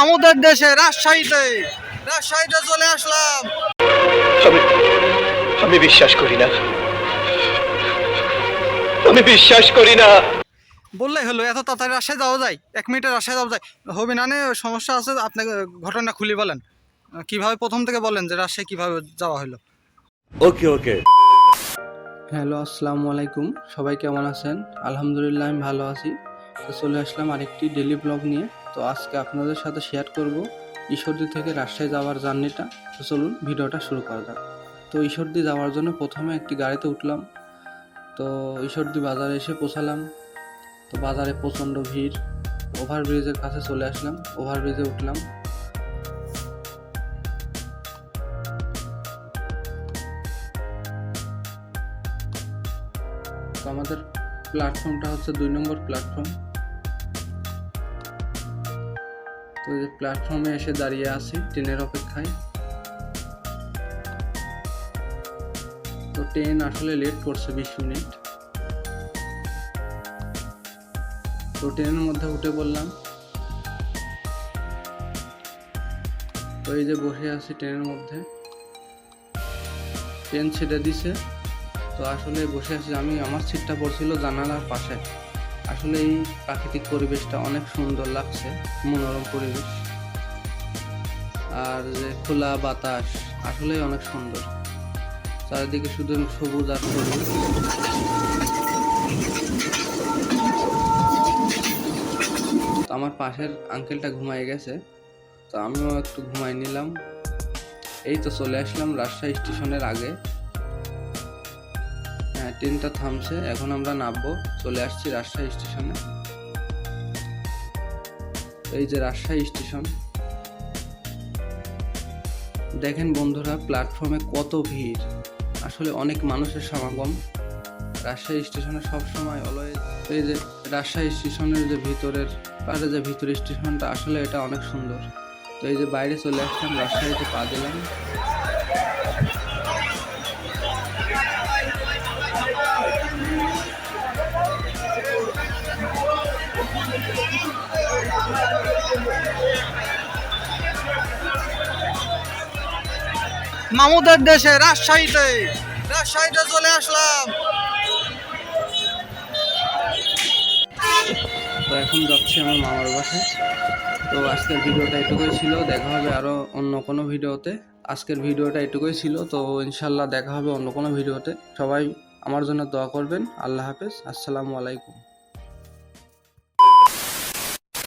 মামুদের দেশে রাজশাহীতে চলে আসলাম। আমি বিশ্বাস করি না, আমি বিশ্বাস করি না। বললেই হলো, এত তাড়াতাড়ি রাজশাহী যাওয়া যায়? 1 মিনিটে রাজশাহী যাওয়া যায়? হবে না, সমস্যা আছে। আপনাকে ঘটনা খুলে বলেন, কিভাবে প্রথম থেকে বলেন যে রাজশাহী কিভাবে যাওয়া হলো। ওকে ওকে। হ্যালো, আসসালামু আলাইকুম। সবাই কেমন আছেন? আলহামদুলিল্লাহ, আমি ভালো আছি। তো চলে আসলাম আরেকটি ডেলি ব্লগ নিয়ে। তো আজকে আপনাদের সাথে শেয়ার করব ঈশ্বরদী থেকে রাজশাহী যাওয়ার জার্নিটা। তো চলুন ভিডিওটা শুরু করা যাক। তো ঈশ্বরদী যাওয়ার জন্য প্রথমে একটি গাড়িতে উঠলাম। তো ঈশ্বরদী বাজারে এসে পৌঁছালাম। তো বাজারে প্রচণ্ড ভিড়। ওভারব্রিজের কাছে চলে আসলাম, ওভারব্রিজে উঠলাম। তো আমাদের প্ল্যাটফর্মটা হচ্ছে 2 নম্বর প্ল্যাটফর্ম। তো এই প্ল্যাটফর্মে এসে দাঁড়িয়ে আছি ট্রেনের অপেক্ষায়। তো ট্রেন আসলে লেট করছে 20 মিনিট। তো ট্রেনের মধ্যে উঠে পড়লাম। তো এই যে বসে আছি ট্রেনের মধ্যে, ট্রেন ছেড়ে দিছে। তো আসলে বসে আছি আমি, আমার সিটটা পড়ছিল জানালার পাশে। আসলে এই প্রাকৃতিক পরিবেশটা অনেক সুন্দর লাগছে, মনোরম পরিবেশ। আর যে খোলা বাতাস, আসলে অনেক সুন্দর। চারিদিকে শুধু সবুজ আর সবুজ। তো আমার পাশের আঙ্কেলটা ঘুমায় গেছে, তো আমিও একটু ঘুমাই নিলাম। এই তো চলে আসলাম রাজশাহী স্টেশনের আগে। হ্যাঁ, ট্রেনটা থামছে, এখন আমরা নামবো। চলে আসছি রাজশাহী স্টেশনে। এই যে রাজশাহী স্টেশন। দেখেন বন্ধুরা, প্ল্যাটফর্মে কত ভিড়, আসলে অনেক মানুষের সমাগম। রাজশাহী স্টেশনে সবসময় অলওয়েজ। এই যে রাজশাহী স্টেশনের যে ভিতরের পারে যে ভিতরের স্টেশনটা, আসলে এটা অনেক সুন্দর। তো এই যে বাইরে চলে আসলাম, রাজশাহীতে পা দিলাম। মামুদের দেশে রাজশাহীতে চলে আসলাম। তো এখন যাচ্ছি আমার মামার বাসায়। তো আজকের ভিডিওটা এটুকুই ছিল, দেখা হবে আরও অন্য কোনো ভিডিওতে। আজকের ভিডিওটা এটুকুই ছিল, তো ইনশাল্লাহ দেখা হবে অন্য কোনো ভিডিওতে। সবাই আমার জন্য দোয়া করবেন। আল্লাহ হাফেজ, আসসালামু আলাইকুম।